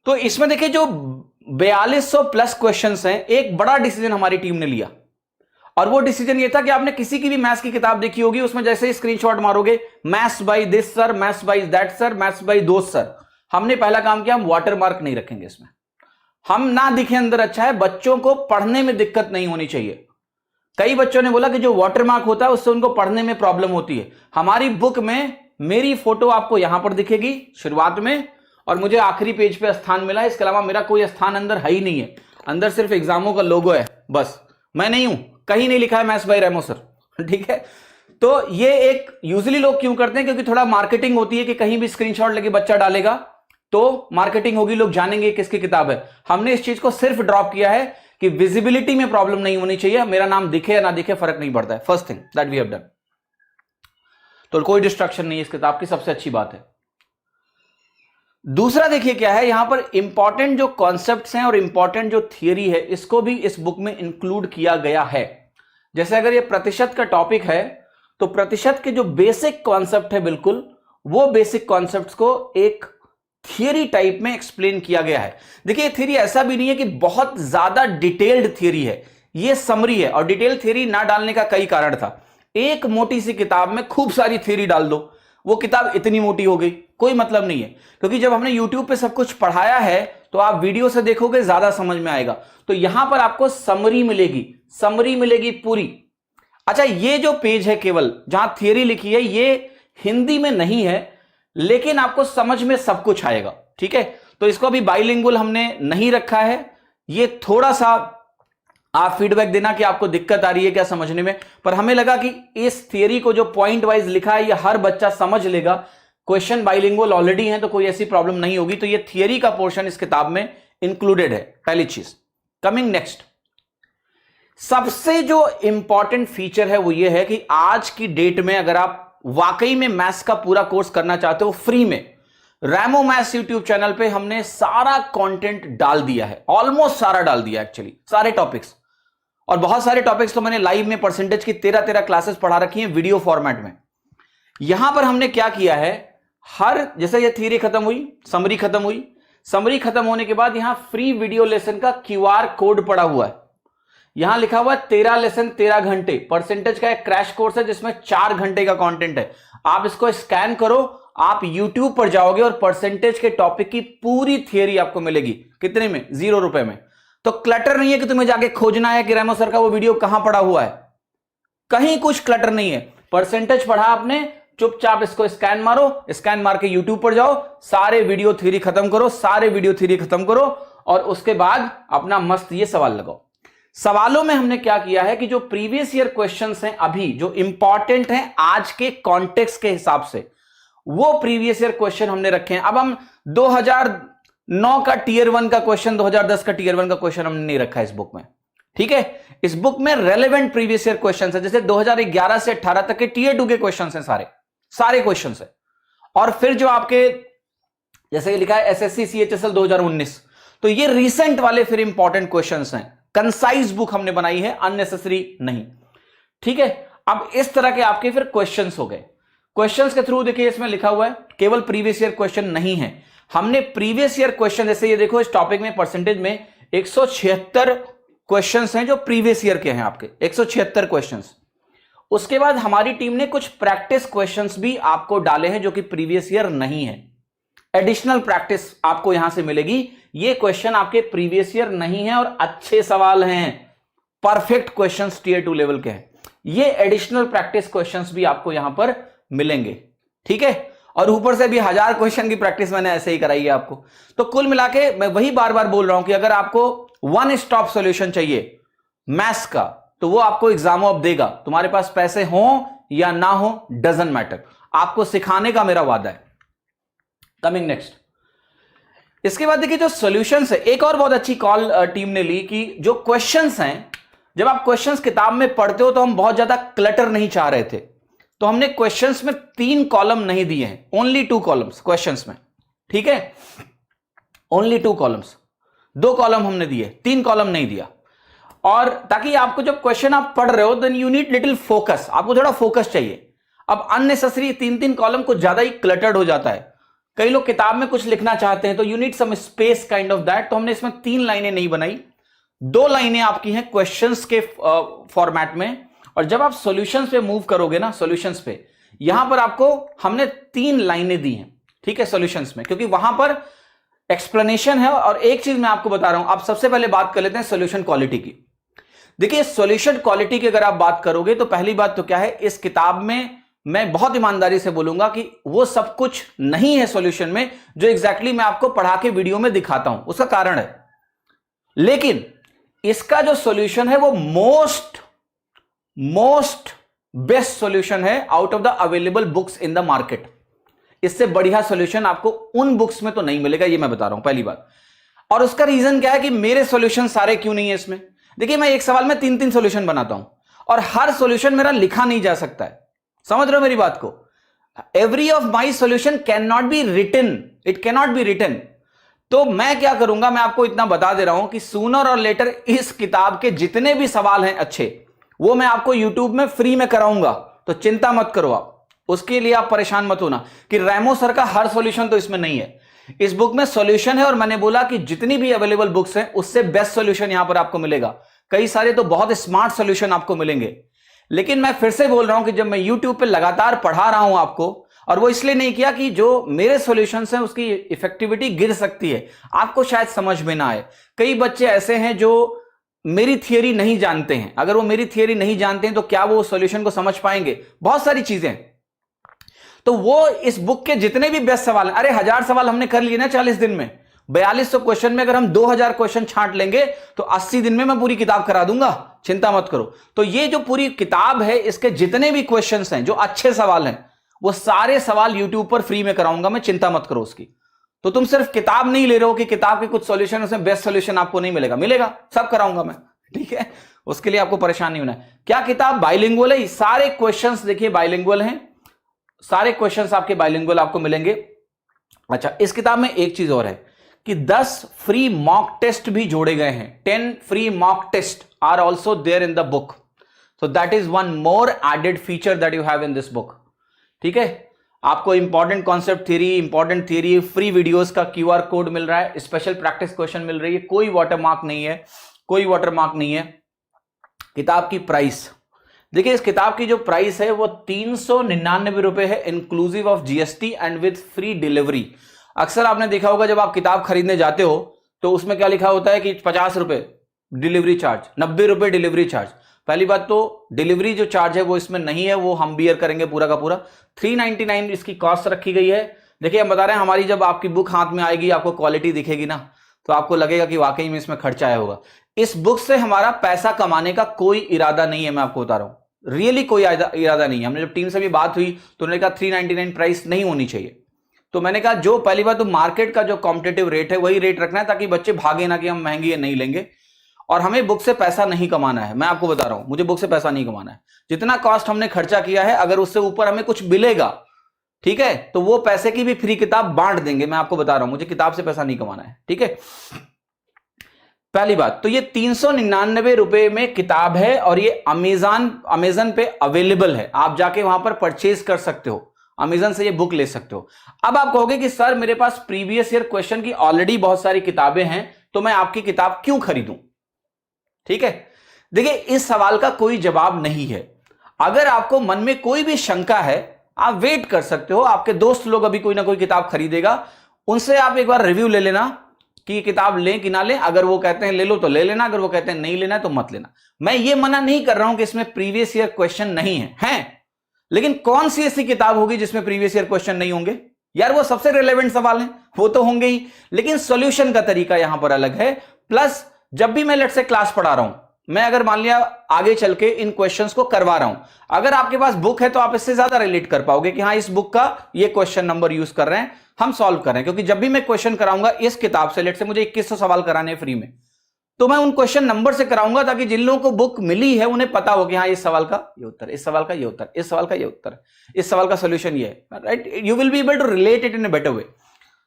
तो इसमें देखिए जो 4200 प्लस क्वेश्चंस हैं, एक बड़ा डिसीजन हमारी टीम ने लिया, और वो डिसीजन ये था कि आपने किसी की भी मैथ्स की किताब देखी होगी, उसमें जैसे ही स्क्रीनशॉट मारोगे maths by this sir, maths by that sir, maths by दोस्त सर, हमने पहला काम किया, हम वाटर मार्क नहीं रखेंगे इसमें। हम ना दिखे अंदर अच्छा है, बच्चों को पढ़ने में दिक्कत नहीं होनी चाहिए। कई बच्चों ने बोला कि जो वाटर मार्क होता है उससे उनको पढ़ने में प्रॉब्लम होती है। हमारी बुक में मेरी फोटो आपको यहां पर दिखेगी शुरुआत में, और मुझे आखिरी पेज पे स्थान मिला है, इसके अलावा मेरा कोई स्थान अंदर है ही नहीं है। अंदर सिर्फ एग्जामों का लोगो है बस, मैं नहीं हूं, कहीं नहीं लिखा है मैथ्स बाय रेमो सर, ठीक है। तो ये एक यूजुअली लोग क्यों करते हैं, क्योंकि थोड़ा मार्केटिंग होती है कि कहीं भी स्क्रीनशॉट लेके बच्चा डालेगा तो मार्केटिंग होगी, लोग जानेंगे किसकी किताब है। हमने इस चीज को सिर्फ ड्रॉप किया है कि विजिबिलिटी में प्रॉब्लम नहीं होनी चाहिए, मेरा नाम दिखे या ना दिखे फर्क नहीं पड़ता है। First thing that we have done, तो कोई डिस्ट्रक्शन नहीं है इस किताब की, सबसे अच्छी बात है। दूसरा देखिए क्या है, यहां पर इंपॉर्टेंट जो कॉन्सेप्ट्स हैं और इंपॉर्टेंट जो थियरी है, इसको भी इस बुक में इंक्लूड किया गया है। जैसे अगर ये प्रतिशत का टॉपिक है, तो प्रतिशत के जो बेसिक कॉन्सेप्ट है बिल्कुल, वो बेसिक कॉन्सेप्ट्स को एक थियरी टाइप में एक्सप्लेन किया गया है। देखिए थियरी ऐसा भी नहीं है कि बहुत ज्यादा डिटेल्ड थियरी है, ये समरी है, और डिटेल थियरी ना डालने का कई कारण था। एक मोटी सी किताब में खूब सारी थियरी डाल दो, वो किताब इतनी मोटी हो गई, कोई मतलब नहीं है। क्योंकि जब हमने YouTube पे सब कुछ पढ़ाया है तो आप वीडियो से देखोगे ज्यादा समझ में आएगा। तो यहां पर आपको समरी मिलेगी पूरी। अच्छा, ये जो पेज है केवल जहां थियरी लिखी है, ये हिंदी में नहीं है, लेकिन आपको समझ में सब कुछ आएगा, ठीक है। तो इसको अभी बाइलिंगुअल हमने नहीं रखा है। ये थोड़ा सा आप फीडबैक देना कि आपको दिक्कत आ रही है क्या समझने में, पर हमें लगा कि इस थियरी को जो पॉइंट वाइज लिखा है ये हर बच्चा समझ लेगा। क्वेश्चन बाइलिंगुअल ऑलरेडी है तो कोई ऐसी प्रॉब्लम नहीं होगी। तो ये थियरी का पोर्शन इस किताब में इंक्लूडेड है, पहली चीज। कमिंग नेक्स्ट, सबसे जो इंपॉर्टेंट फीचर है वो ये है कि आज की डेट में अगर आप वाकई में मैथ्स का पूरा कोर्स करना चाहते हो फ्री में, रैमो मैथ्स यूट्यूब चैनल पे हमने सारा कंटेंट डाल दिया है, ऑलमोस्ट सारा डाल दिया एक्चुअली, सारे टॉपिक्स। और बहुत सारे टॉपिक्स तो मैंने लाइव में परसेंटेज की 13 क्लासेस पढ़ा रखी हैं वीडियो फॉर्मेट में। यहां पर हमने क्या किया है, हर जैसे ये थियरी खत्म हुई, समरी खत्म हुई, समरी खत्म होने के बाद यहां फ्री वीडियो लेसन का QR कोड पड़ा हुआ है। यहां लिखा हुआ है 13 लेसन 13 घंटे, परसेंटेज का एक क्रैश कोर्स है जिसमें 4 घंटे का कंटेंट है। आप इसको स्कैन करो, आप YouTube पर जाओगे और परसेंटेज के टॉपिक की पूरी थियरी आपको मिलेगी। कितने में? 0 रुपए में। तो क्लटर नहीं है कि तुम्हें जाके खोजना है कि रेमो सर का वो वीडियो कहां पड़ा हुआ है, कहीं कुछ क्लटर नहीं है। परसेंटेज पढ़ा आपने, चुपचाप इसको स्कैन मारो, स्कैन मार के YouTube पर जाओ, सारे वीडियो थ्योरी खत्म करो, सारे वीडियो थ्योरी खत्म करो, और उसके बाद अपना मस्त ये सवाल लगाओ। सवालों में हमने क्या किया है कि जो प्रीवियस ईयर क्वेश्चंस हैं अभी जो इंपॉर्टेंट हैं आज के कॉन्टेक्स्ट के हिसाब से, वो प्रीवियस ईयर क्वेश्चन हमने रखे हैं। अब हम 2009 का टियर 1 का क्वेश्चन, 2010 का टियर 1 का क्वेश्चन हमने नहीं रखा है इस बुक में, ठीक है। इस बुक में रेलेवेंट प्रीवियस ईयर क्वेश्चंस है, जैसे 2011 से 18 तक के टियर 2 के क्वेश्चंस हैं, सारे क्वेश्चंस है। और फिर जो आपके जैसे लिखा है SSC CHSL 2019, तो ये रिसेंट वाले फिर इंपॉर्टेंट क्वेश्चंस हैं। कंसाइज बुक हमने बनाई है, अननेसेसरी नहीं, ठीक है। अब इस तरह के आपके फिर क्वेश्चंस हो गए। क्वेश्चंस के थ्रू देखिए इसमें लिखा हुआ है केवल प्रीवियस ईयर क्वेश्चन नहीं है, हमने प्रीवियस ईयर क्वेश्चन, जैसे ये देखो इस टॉपिक में परसेंटेज में 176 क्वेश्चंस हैं जो प्रीवियस ईयर के हैं आपके, 176 क्वेश्चंस। उसके बाद हमारी टीम ने कुछ प्रैक्टिस क्वेश्चंस भी आपको डाले हैं जो कि प्रीवियस ईयर नहीं है, एडिशनल प्रैक्टिस आपको यहां से मिलेगी। ये क्वेश्चन आपके प्रीवियस ईयर नहीं है और अच्छे सवाल हैं, परफेक्ट क्वेश्चंस टियर 2 लेवल के हैं। ये एडिशनल प्रैक्टिस क्वेश्चंस भी आपको यहां पर मिलेंगे, ठीक है। और ऊपर से भी 1000 क्वेश्चन की प्रैक्टिस मैंने ऐसे ही कराई है आपको। तो कुल मिला के मैं वही बार बार बोल रहा हूं कि अगर आपको वन स्टॉप सॉल्यूशन चाहिए मैथ्स का, तो वो आपको एग्जामो अब देगा, तुम्हारे पास पैसे हो या ना हो डजंट मैटर, आपको सिखाने का मेरा वादा है। कमिंग नेक्स्ट, इसके बाद देखिए जो सॉल्यूशंस है, एक और बहुत अच्छी कॉल टीम ने ली कि जो क्वेश्चंस हैं, जब आप क्वेश्चंस किताब में पढ़ते हो तो हम बहुत ज्यादा क्लटर नहीं चाह रहे थे, तो हमने क्वेश्चंस में 3 कॉलम नहीं दिए हैं, ओनली 2 कॉलम्स क्वेश्चंस में, ठीक है, ओनली 2 कॉलम्स, 2 कॉलम हमने दिए, 3 कॉलम नहीं दिया। और ताकि आपको जब क्वेश्चन आप पढ़ रहे हो then you need little focus, आपको थोड़ा फोकस चाहिए। अब अननेसेसरी 3-3 कॉलम कुछ ज्यादा ही क्लटर्ड हो जाता है, कई लोग किताब में कुछ लिखना चाहते हैं तो you need some space kind of that, तो हमने इसमें 3 लाइनें नहीं बनाई, 2 लाइनें आपकी हैं क्वेश्चंस के फॉर्मेट में। और जब आप सॉल्यूशंस पे मूव करोगे ना, सॉल्यूशंस पे यहां पर आपको हमने 3 लाइनें दी हैं, ठीक है, सॉल्यूशंस में, क्योंकि वहां पर एक्सप्लेनेशन है। और एक चीज मैं आपको बता रहा हूं, आप सबसे पहले बात कर लेते हैं सॉल्यूशन क्वालिटी की। देखिए सॉल्यूशन क्वालिटी की अगर आप बात करोगे तो पहली बात तो क्या है, इस किताब में मैं बहुत ईमानदारी से बोलूंगा कि वो सब कुछ नहीं है सॉल्यूशन में जो एग्जैक्टली मैं आपको पढ़ा के वीडियो में दिखाता हूं, उसका कारण है। लेकिन इसका जो सॉल्यूशन है वो मोस्ट बेस्ट सॉल्यूशन है out of the available books in the market. इससे बढ़िया सॉल्यूशन आपको उन बुक्स में तो नहीं मिलेगा, ये मैं बता रहा हूं पहली बात। और उसका रीजन क्या है कि मेरे सॉल्यूशन सारे क्यों नहीं है इसमें। देखिए मैं एक सवाल में 3-3 सॉल्यूशन बनाता हूं और हर सॉल्यूशन मेरा लिखा नहीं जा सकता है, समझ रहे हो मेरी बात को। Every of my solution can not be written, it can not be written. तो मैं क्या करूंगा, मैं आपको इतना बता दे रहा हूं कि सूनर और लेटर इस किताब के जितने भी सवाल हैं अच्छे, वो मैं आपको यूट्यूब में फ्री में कराऊंगा, तो चिंता मत करो आप, उसके लिए आप परेशान मत होना कि रैमो सर का हर सॉल्यूशन तो इसमें नहीं है। इस बुक में सॉल्यूशन है और मैंने बोला कि जितनी भी अवेलेबल बुक्स हैं उससे बेस्ट सॉल्यूशन यहां पर आपको मिलेगा। कई सारे तो बहुत स्मार्ट सॉल्यूशन आपको मिलेंगे। लेकिन मैं फिर से बोल रहा हूं कि जब मैं YouTube पे लगातार पढ़ा रहा हूं आपको, और वो इसलिए नहीं किया कि जो मेरे सॉल्यूशंस हैं उसकी इफेक्टिविटी गिर सकती है, आपको शायद समझ में ना आए। कई बच्चे ऐसे हैं जो मेरी थियरी नहीं जानते हैं, अगर वो मेरी थियरी नहीं जानते हैं तो क्या वो सॉल्यूशन को समझ पाएंगे, बहुत सारी चीजें। तो वो इस बुक के जितने भी बेस्ट सवाल हैं, अरे 1000 सवाल हमने कर लिए ना 40 दिन में, 4200 क्वेश्चन में अगर हम 2000 क्वेश्चन छांट लेंगे तो 80 दिन में मैं पूरी किताब करा दूंगा, चिंता मत करो। तो ये जो पूरी किताब है, इसके जितने भी क्वेश्चंस हैं जो अच्छे सवाल हैं, वो सारे सवाल यूट्यूब पर फ्री में कराऊंगा मैं, चिंता मत करो उसकी। तो तुम सिर्फ किताब नहीं ले रहे हो कि किताब के कुछ सॉल्यूशन, उसमें बेस्ट सॉल्यूशन आपको नहीं मिलेगा, मिलेगा, सब कराऊंगा मैं, ठीक है। उसके लिए आपको परेशान नहीं होना है। क्या किताब बाइलिंगुअल है? सारे क्वेश्चंस देखिए बाइलिंगुअल हैं, सारे क्वेश्चंस आपके बाइलिंगुअल आपको मिलेंगे। अच्छा, इस किताब में एक चीज और है कि 10 फ्री मॉक टेस्ट भी जोड़े गए हैं। 10 free mock test are also there in the book, so that is one more added feature that you have in this book, ठीक है। आपको important concept theory, important theory, free videos का QR code मिल रहा है, special practice question मिल रही है, कोई वाटरमार्क नहीं है, कोई वाटरमार्क नहीं है। किताब की प्राइस देखिए, इस किताब की जो प्राइस है वो 399 रुपए है, inclusive of GST and with free delivery. अक्सर आपने देखा होगा जब आप किताब खरीदने जाते हो तो उसमें क्या लिखा होता है कि 50 रुपए डिलीवरी चार्ज, 90 रुपए डिलीवरी चार्ज। पहली बात तो डिलीवरी जो चार्ज है वो इसमें नहीं है, वो हम बियर करेंगे पूरा का पूरा। 399 इसकी कॉस्ट रखी गई है। देखिए हम बता रहे हैं, हमारी जब आपकी बुक हाथ में आएगी, आपको क्वालिटी दिखेगी ना, तो आपको लगेगा कि वाकई में इसमें खर्चा आया होगा। इस बुक से हमारा पैसा कमाने का कोई इरादा नहीं है, मैं आपको बता रहा हूं, रियली कोई इरादा नहीं है। हमने जब टीम से भी बात हुई तो उन्होंने कहा 399 प्राइस नहीं होनी चाहिए। तो मैंने कहा जो पहली बात तो मार्केट का जो कॉम्पिटिटिव रेट है वही रेट रखना है, ताकि बच्चे भागे ना कि हम महंगी है नहीं लेंगे। और हमें बुक से पैसा नहीं कमाना है, मैं आपको बता रहा हूं, मुझे बुक से पैसा नहीं कमाना है। जितना कॉस्ट हमने खर्चा किया है, अगर उससे ऊपर हमें कुछ मिलेगा, ठीक है, तो वो पैसे की भी फ्री किताब बांट देंगे, मैं आपको बता रहा हूं, मुझे किताब से पैसा नहीं कमाना है, ठीक है। पहली बात तो ये 399 रुपए में किताब है और ये अमेजन पे अवेलेबल है, आप जाके वहां पर परचेज कर सकते हो, अमेजन से ये बुक ले सकते हो। अब आप कहोगे कि सर मेरे पास प्रीवियस ईयर क्वेश्चन की ऑलरेडी बहुत सारी किताबें हैं, तो मैं आपकी किताब क्यों खरीदूं, ठीक है। देखिए इस सवाल का कोई जवाब नहीं है। अगर आपको मन में कोई भी शंका है, आप वेट कर सकते हो, आपके दोस्त लोग अभी कोई ना कोई किताब खरीदेगा, उनसे आप एक बार रिव्यू ले लेना कि ये किताब लें कि ना लें। अगर वो कहते हैं ले लो तो ले लेना, अगर वो कहते हैं नहीं लेना तो मत लेना। मैं ये मना नहीं कर रहा हूं कि इसमें प्रीवियस ईयर क्वेश्चन नहीं है, लेकिन कौन सी ऐसी किताब होगी जिसमें प्रीवियस ईयर क्वेश्चन नहीं होंगे यार? वो सबसे रिलेवेंट सवाल हैं, वो तो होंगे ही, लेकिन सॉल्यूशन का तरीका यहां पर अलग है। प्लस जब भी मैं लेट से क्लास पढ़ा रहा हूं, मैं अगर मान लिया आगे चल के इन क्वेश्चंस को करवा रहा हूं, अगर आपके पास बुक है तो आप इससे ज्यादा रिलेट कर पाओगे कि हाँ इस बुक का ये क्वेश्चन नंबर यूज कर रहे हैं, हम सॉल्व कर रहे हैं। क्योंकि जब भी मैं क्वेश्चन कराऊंगा इस किताब से, लेट से मुझे 2100 सवाल कराने हैं फ्री में, तो मैं उन क्वेश्चन नंबर से कराऊंगा ताकि जिन लोगों को बुक मिली है उन्हें पता हो कि हाँ इस सवाल का ये उत्तर, इस सवाल का ये उत्तर, इस सवाल का ये उत्तर, इस सवाल का सोल्यूशन ये है, right. You will be able to relate it in a better way.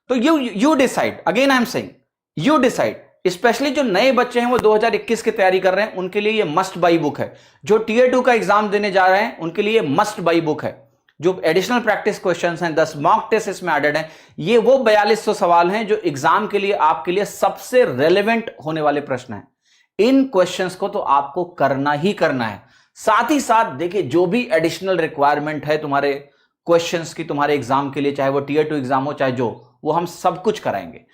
तो you decide, again I am saying you decide. Specially जो नए बच्चे हैं वो 2021 की तैयारी कर रहे हैं, उनके लिए ये मस्ट बाई बुक है। जो Tier 2 का एग्जाम देने जा रहे हैं उनके लिए मस्ट बाई बुक है। जो एडिशनल प्रैक्टिस क्वेश्चंस हैं, 10 मॉक टेस्ट इसमें एडेड हैं। ये वो 4200 सवाल हैं जो एग्जाम के लिए आपके लिए सबसे रेलेवेंट होने वाले प्रश्न हैं। इन क्वेश्चंस को तो आपको करना ही करना है। साथ ही साथ देखिए, जो भी एडिशनल रिक्वायरमेंट है तुम्हारे क्वेश्चंस की तुम्हारे एग्जाम के लिए, चाहे वो टियर 2 एग्जाम हो चाहे जो, वो हम सब कुछ कराएंगे।